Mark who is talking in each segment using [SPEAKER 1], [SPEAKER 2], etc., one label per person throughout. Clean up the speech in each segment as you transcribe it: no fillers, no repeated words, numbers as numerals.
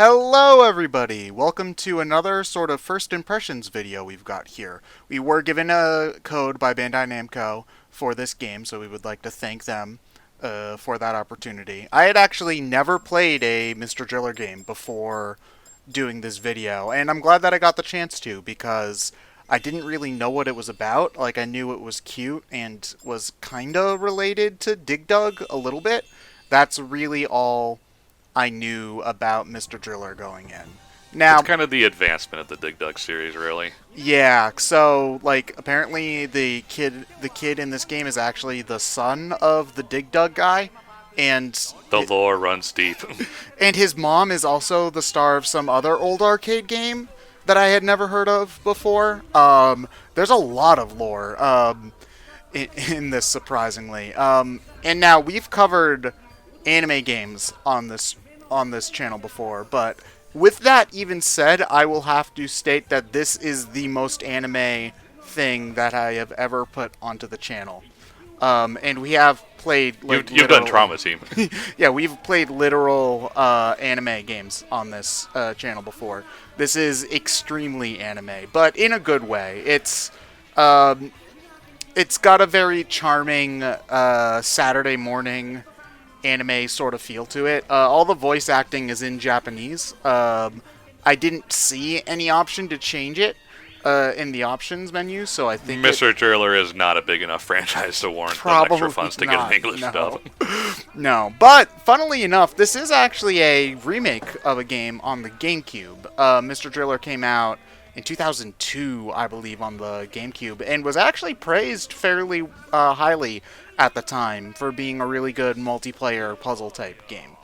[SPEAKER 1] Hello everybody! Welcome to another sort of first impressions video we've got here. We were given a code by Bandai Namco for this game, so we would like to thank them for that opportunity. I had actually never played a Mr. Driller game before doing this video, and I'm glad that I got the chance to because I didn't really know what it was about. Like, I knew it was cute and was kinda related to Dig Dug a little bit. That's really all I knew about Mr. Driller going in. Now,
[SPEAKER 2] It's kind of the advancement of the Dig Dug series, really.
[SPEAKER 1] yeah, so like apparently the kid in this game is actually the son of the Dig Dug guy, and
[SPEAKER 2] The lore runs deep.
[SPEAKER 1] and his mom is also the star of some other old arcade game that I had never heard of before. There's a lot of lore in this, surprisingly. And now we've covered anime games on this channel before, but with that even said, I will have to state that this is the most anime thing that I have ever put onto the channel. And we have played like
[SPEAKER 2] You've done Trauma Team.
[SPEAKER 1] yeah, we've played literal anime games on this channel before. This is extremely anime, but in a good way. It's got a very charming Saturday morning anime sort of feel to it. All the voice acting is in Japanese. I didn't see any option to change it in the options menu, so I think
[SPEAKER 2] Mr. Driller is not a big enough franchise to warrant them extra funds to get an English dub.
[SPEAKER 1] No, but funnily enough, this is actually a remake of a game on the GameCube. Mr. Driller came out in 2002, I believe, on the GameCube, and was actually praised fairly highly at the time for being a really good multiplayer puzzle-type game.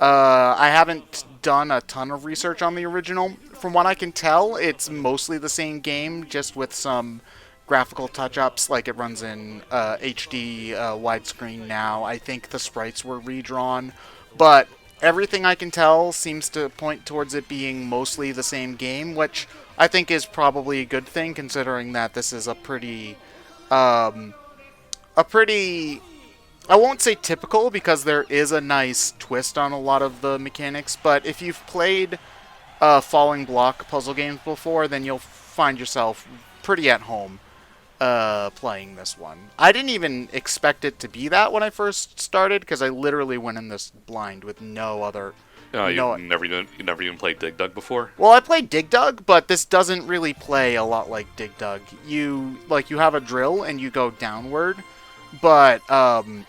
[SPEAKER 1] I haven't done a ton of research on the original. From what I can tell, it's mostly the same game, just with some graphical touch-ups, like it runs in HD widescreen now. I think the sprites were redrawn, but everything I can tell seems to point towards it being mostly the same game, which I think is probably a good thing, considering that this is a pretty, I won't say typical, because there is a nice twist on a lot of the mechanics, but if you've played falling block puzzle games before, then you'll find yourself pretty at home playing this one. I didn't even expect it to be that when I first started, because I literally went in this blind with no other...
[SPEAKER 2] Oh, you never even played Dig Dug before?
[SPEAKER 1] Well, I played Dig Dug, but this doesn't really play a lot like Dig Dug. You have a drill and you go downward, but the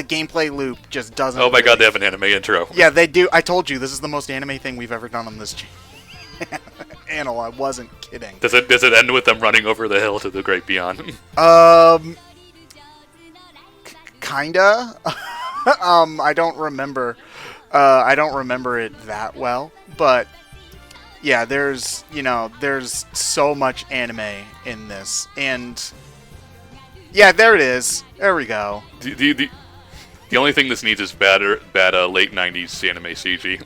[SPEAKER 1] gameplay loop just doesn't.
[SPEAKER 2] Oh my god, they have an anime intro.
[SPEAKER 1] Yeah, they do. I told you, this is the most anime thing we've ever done on this channel. I wasn't kidding.
[SPEAKER 2] Does it end with them running over the hill to the great beyond?
[SPEAKER 1] Kinda. I don't remember. I don't remember it that well, but yeah, there's so much anime in this, and yeah, there it is. There we go.
[SPEAKER 2] The only thing this needs is bad late 90s anime CG.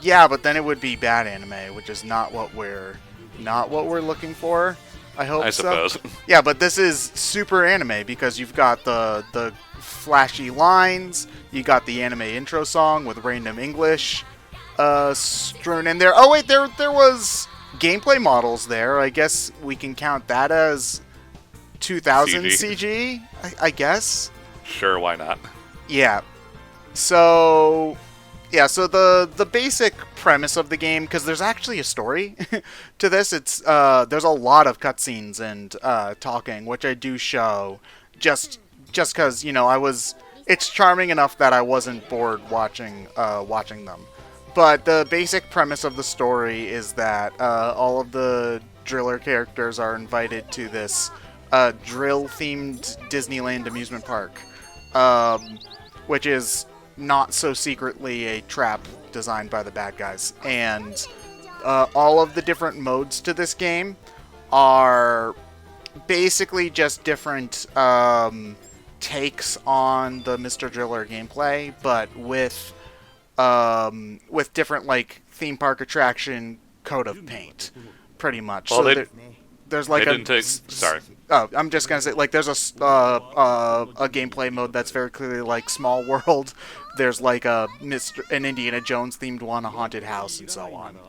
[SPEAKER 1] Yeah, but then it would be bad anime, which is not what we're looking for. I hope
[SPEAKER 2] I suppose.
[SPEAKER 1] so. Yeah, but this is super anime because you've got the flashy lines, you got the anime intro song with random English strewn in there. Oh wait, there was gameplay models there. I guess we can count that as 2000 CG, I guess.
[SPEAKER 2] Sure, why not?
[SPEAKER 1] Yeah. So the basic premise of the game, because there's actually a story to this. It's there's a lot of cutscenes and talking, which I do show just because it's charming enough that I wasn't bored watching them. But the basic premise of the story is that all of the Driller characters are invited to this drill-themed Disneyland amusement park, which is not so secretly a trap designed by the bad guys. And all of the different modes to this game are basically just different takes on the Mr. Driller gameplay, but with different, like, theme park attraction coat of paint, pretty much.
[SPEAKER 2] Well,
[SPEAKER 1] So there's like
[SPEAKER 2] It didn't take. Sorry.
[SPEAKER 1] Oh, I'm just gonna say, like, there's a gameplay mode that's very clearly like Small World. There's like an Indiana Jones themed one, a haunted house, and so on.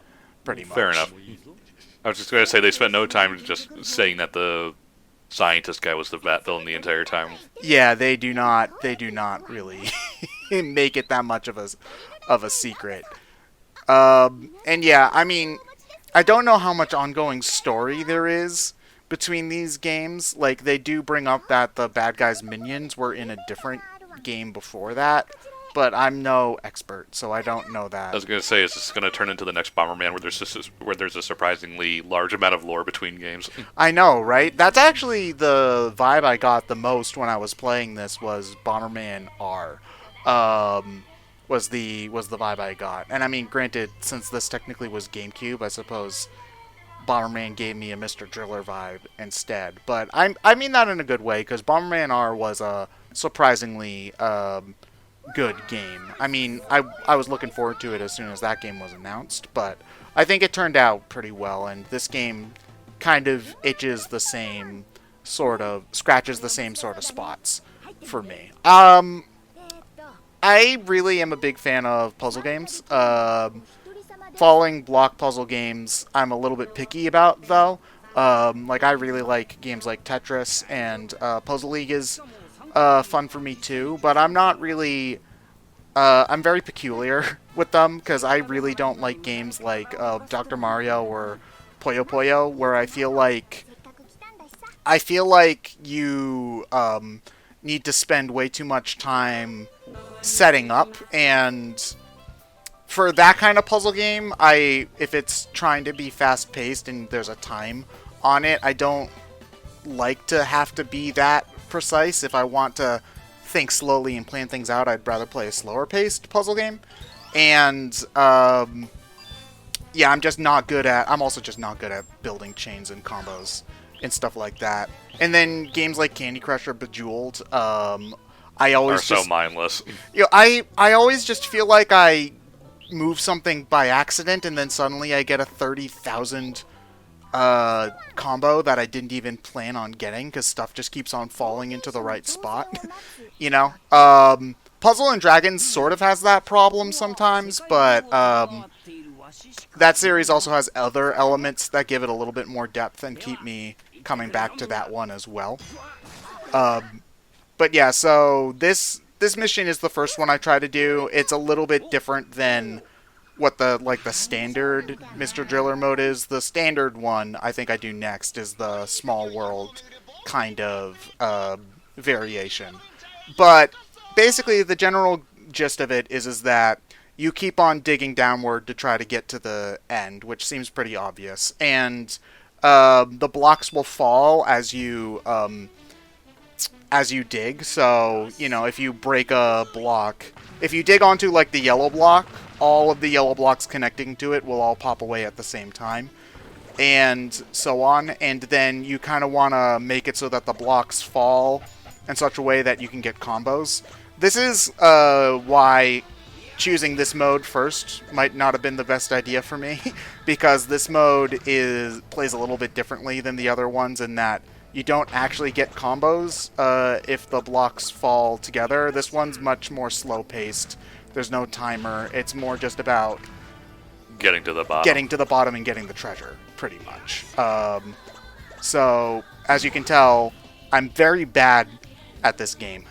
[SPEAKER 1] Pretty much.
[SPEAKER 2] Fair enough. I was just going to say they spent no time just saying that the scientist guy was the bat villain the entire time.
[SPEAKER 1] Yeah, they do not. They do not really make it that much of a secret. And yeah, I mean, I don't know how much ongoing story there is between these games. Like, they do bring up that the bad guys' minions were in a different game before that, but I'm no expert, so I don't know that.
[SPEAKER 2] I was going to say, is this going to turn into the next Bomberman where there's a surprisingly large amount of lore between games?
[SPEAKER 1] I know, right? That's actually the vibe I got the most when I was playing this, was Bomberman R. Was the vibe I got. And I mean, granted, since this technically was GameCube, I suppose Bomberman gave me a Mr. Driller vibe instead. But I mean that in a good way, because Bomberman R was a surprisingly good game. I mean, I was looking forward to it as soon as that game was announced, but I think it turned out pretty well, and this game kind of scratches the same sort of spots for me. I really am a big fan of puzzle games. Falling block puzzle games, I'm a little bit picky about, though. Like, I really like games like Tetris, and Puzzle League is fun for me too, but I'm not really... I'm very peculiar with them, because I really don't like games like Dr. Mario or Puyo Puyo, where I feel like you need to spend way too much time setting up, and for that kind of puzzle game, if it's trying to be fast-paced and there's a time on it, I don't like to have to be that precise. If I want to think slowly and plan things out, I'd rather play a slower-paced puzzle game. And yeah, I'm also just not good at building chains and combos and stuff like that. And then games like Candy Crush or Bejeweled, I always
[SPEAKER 2] are so mindless.
[SPEAKER 1] You know, I always just feel like I move something by accident, and then suddenly I get a 30,000 combo that I didn't even plan on getting, because stuff just keeps on falling into the right spot. You know? Puzzle and Dragons sort of has that problem sometimes, but that series also has other elements that give it a little bit more depth and keep me coming back to that one as well. But yeah, so this mission is the first one I try to do. It's a little bit different than what the standard Mr. Driller mode is. The standard one I think I do next is the Small World kind of variation. But basically the general gist of it is that you keep on digging downward to try to get to the end, which seems pretty obvious. And the blocks will fall as you dig. So, you know, if you break a block, if you dig onto like the yellow block, all of the yellow blocks connecting to it will all pop away at the same time, and so on. And then you kind of want to make it so that the blocks fall in such a way that you can get combos. This is why choosing this mode first might not have been the best idea for me, because this mode plays a little bit differently than the other ones in that you don't actually get combos if the blocks fall together. This one's much more slow-paced. There's no timer. It's more just about
[SPEAKER 2] getting to the bottom
[SPEAKER 1] and getting the treasure, pretty much. So, as you can tell, I'm very bad at this game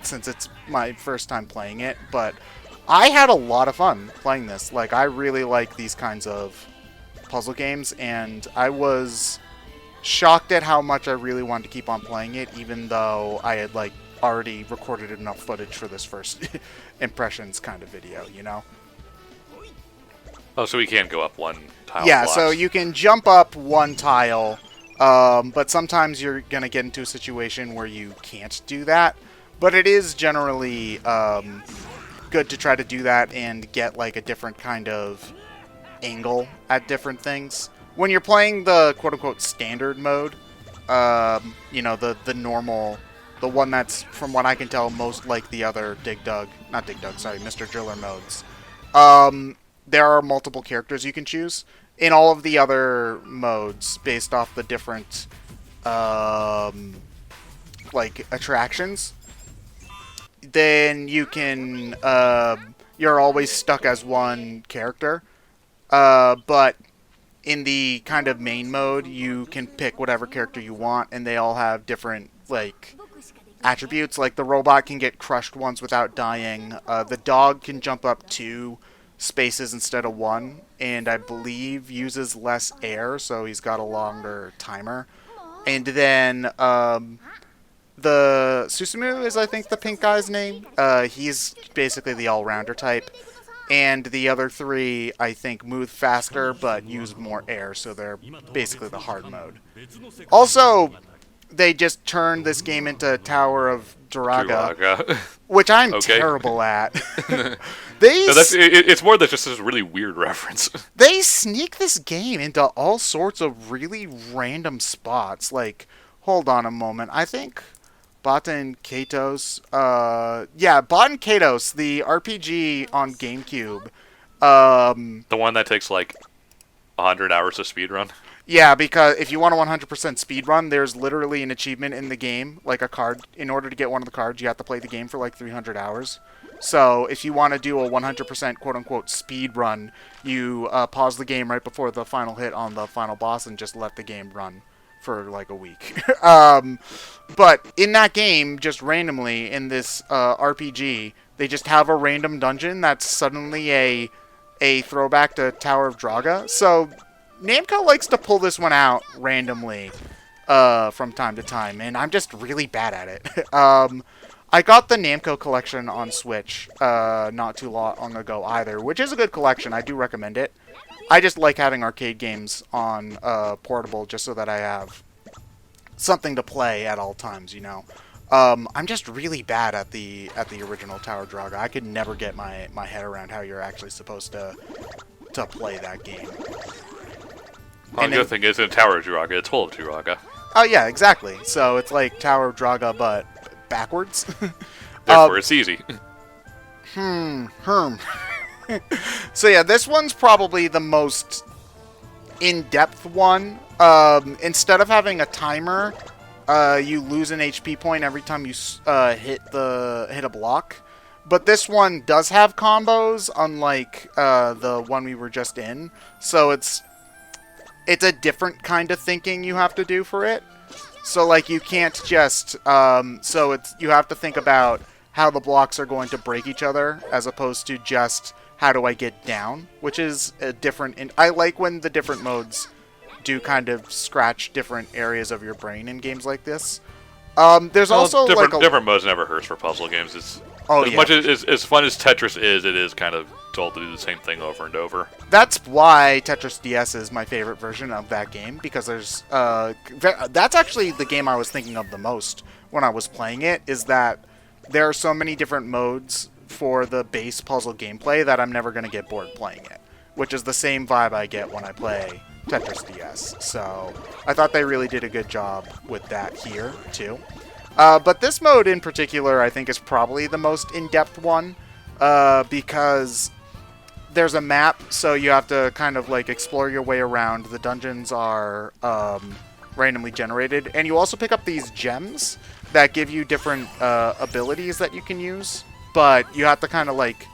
[SPEAKER 1] since it's my first time playing it, but I had a lot of fun playing this. Like, I really like these kinds of puzzle games, and I was shocked at how much I really wanted to keep on playing it, even though I had like already recorded enough footage for this first impressions kind of video, you know?
[SPEAKER 2] Oh, so we can go up one tile.
[SPEAKER 1] Yeah,
[SPEAKER 2] blocks.
[SPEAKER 1] so you can jump up one tile, but sometimes you're gonna get into a situation where you can't do that. But it is generally good to try to do that and get like a different kind of angle at different things. When you're playing the quote-unquote standard mode, you know, the normal, the one that's, from what I can tell, most like the other Mr. Driller modes, there are multiple characters you can choose, in all of the other modes based off the different um, like attractions, then you can you're always stuck as one character. But in the kind of main mode, you can pick whatever character you want, and they all have different like attributes. Like the robot can get crushed once without dying. The dog can jump up 2 spaces instead of 1, and I believe uses less air, so he's got a longer timer. And then the Susumu is, I think, the pink guy's name. He's basically the all-rounder type. And the other 3, I think, move faster but use more air, so they're basically the hard mode. Also, they just turned this game into Tower of Duraga, which I'm terrible at.
[SPEAKER 2] It's more than just this really weird reference.
[SPEAKER 1] They sneak this game into all sorts of really random spots. Like, hold on a moment. I think Baten Kaitos. Baten Kaitos, the RPG on GameCube.
[SPEAKER 2] The one that takes like 100 hours of speedrun.
[SPEAKER 1] Yeah, because if you want a 100% speedrun, there's literally an achievement in the game, like a card. In order to get one of the cards, you have to play the game for like 300 hours. So if you want to do a 100% quote-unquote speedrun, you pause the game right before the final hit on the final boss and just let the game run for like a week. But in that game, just randomly, in this RPG, they just have a random dungeon that's suddenly a throwback to Tower of Draga. So Namco likes to pull this one out randomly from time to time, and I'm just really bad at it. I got the Namco collection on Switch not too long ago either, which is a good collection. I do recommend it. I just like having arcade games on portable just so that I have something to play at all times, you know. I'm just really bad at the original Tower Draga. I could never get my head around how you're actually supposed to play that game.
[SPEAKER 2] The good thing is in Tower of Duraga, it's full of Duraga.
[SPEAKER 1] Oh yeah, exactly. So it's like Tower of Draga, but backwards.
[SPEAKER 2] Therefore, it's easy.
[SPEAKER 1] So yeah, this one's probably the most in-depth one. Instead of having a timer, you lose an HP point every time you hit a block. But this one does have combos, unlike the one we were just in. So it's a different kind of thinking you have to do for it. So like you can't just you have to think about how the blocks are going to break each other as opposed to just how do I get down, which is a different. And I like when the different modes do kind of scratch different areas of your brain in games like this. There's also
[SPEAKER 2] different modes never hurts for puzzle games. It's much as fun as Tetris is, it is kind of told to do the same thing over and over.
[SPEAKER 1] That's why Tetris DS is my favorite version of that game, because there's that's actually the game I was thinking of the most when I was playing it, is that there are so many different modes for the base puzzle gameplay that I'm never going to get bored playing it, which is the same vibe I get when I play Tetris DS. So I thought they really did a good job with that here too. But this mode in particular, I think, is probably the most in-depth one, because there's a map, so you have to kind of like explore your way around. The dungeons are randomly generated, and you also pick up these gems that give you different abilities that you can use, but you have to kind of like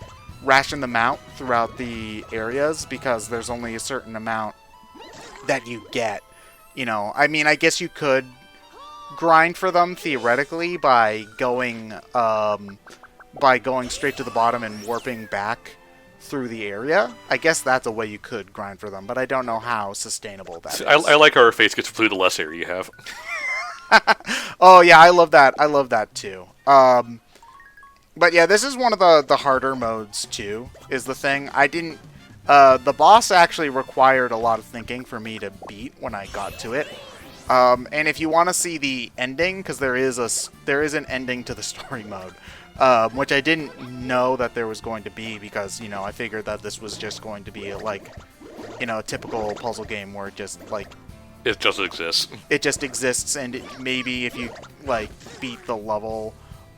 [SPEAKER 1] ration them out throughout the areas because there's only a certain amount that you get. You know, I mean, I guess you could grind for them theoretically by going straight to the bottom and warping back through the area. I guess that's a way you could grind for them, but I don't know how sustainable that is.
[SPEAKER 2] I like how our face gets blue the less area you have.
[SPEAKER 1] Oh yeah, I love that. I love that too. But yeah, this is one of the harder modes too, is the thing. I didn't... the boss actually required a lot of thinking for me to beat when I got to it. And if you want to see the ending, because there is an ending to the story mode, which I didn't know that there was going to be, because, you know, I figured that this was just going to be like, you know, a typical puzzle game where it just like...
[SPEAKER 2] It just exists.
[SPEAKER 1] It just exists, and maybe if you like beat the level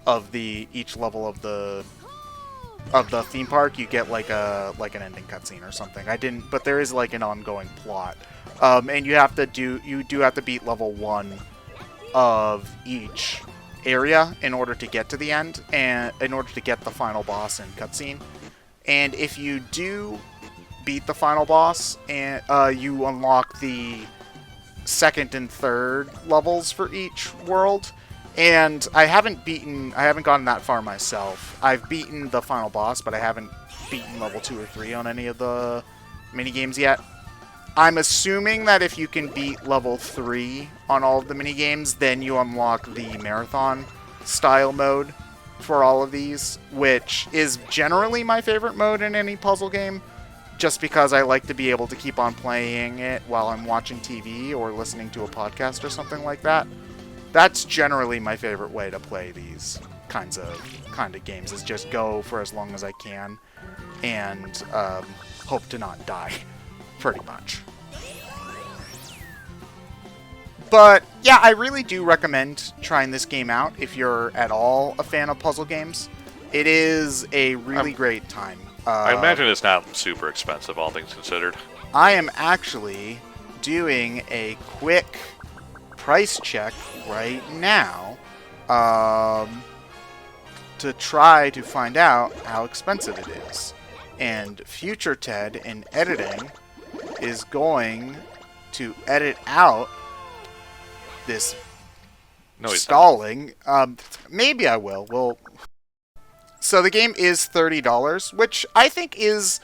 [SPEAKER 1] of each level of the of the theme park, you get like an ending cutscene or something. I didn't, but there is like an ongoing plot, and you do have to beat level 1 of each area in order to get to the end, and in order to get the final boss and cutscene. And if you do beat the final boss, and you unlock the second and third levels for each world. And I haven't gotten that far myself. I've beaten the final boss, but I haven't beaten level 2 or 3 on any of the mini games yet. I'm assuming that if you can beat level 3 on all of the mini games, then you unlock the marathon style mode for all of these, which is generally my favorite mode in any puzzle game, just because I like to be able to keep on playing it while I'm watching TV or listening to a podcast or something like that. That's generally my favorite way to play these kind of games, is just go for as long as I can and hope to not die, pretty much. But yeah, I really do recommend trying this game out if you're at all a fan of puzzle games. It is a really great time.
[SPEAKER 2] I imagine it's not super expensive, all things considered.
[SPEAKER 1] I am actually doing a quick price check right now to try to find out how expensive it is. And future Ted in editing is going to edit out this stalling. Maybe I will. So the game is $30, which I think is,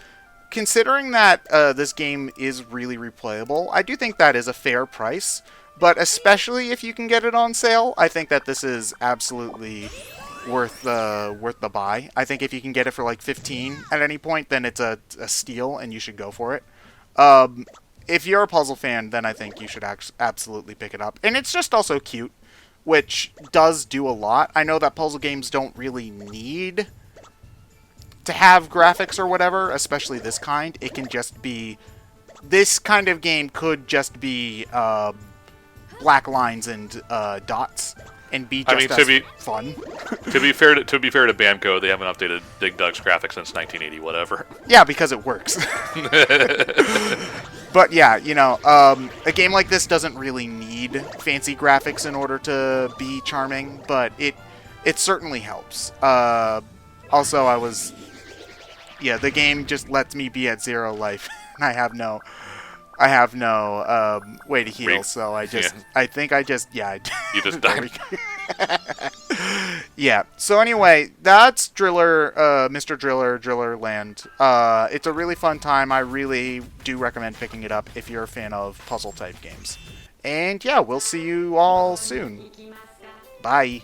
[SPEAKER 1] considering that this game is really replayable, I do think that is a fair price. But especially if you can get it on sale, I think that this is absolutely worth the buy. I think if you can get it for like 15 at any point, then it's a steal and you should go for it. If you're a puzzle fan, then I think you should absolutely pick it up. And it's just also cute, which does do a lot. I know that puzzle games don't really need to have graphics or whatever, especially this kind. It can just be... This kind of game could just be black lines and dots and be just fun.
[SPEAKER 2] to be fair to Bamco, they haven't updated Dig Dug's graphics since 1980, whatever.
[SPEAKER 1] Yeah, because it works. But yeah, you know, a game like this doesn't really need fancy graphics in order to be charming, but it certainly helps. Also, the game just lets me be at 0 life, and I have no way to heal, so I just, you just died. Yeah, so anyway, that's Driller, Mr. Driller Land. It's a really fun time. I really do recommend picking it up if you're a fan of puzzle-type games. And yeah, we'll see you all soon. Bye.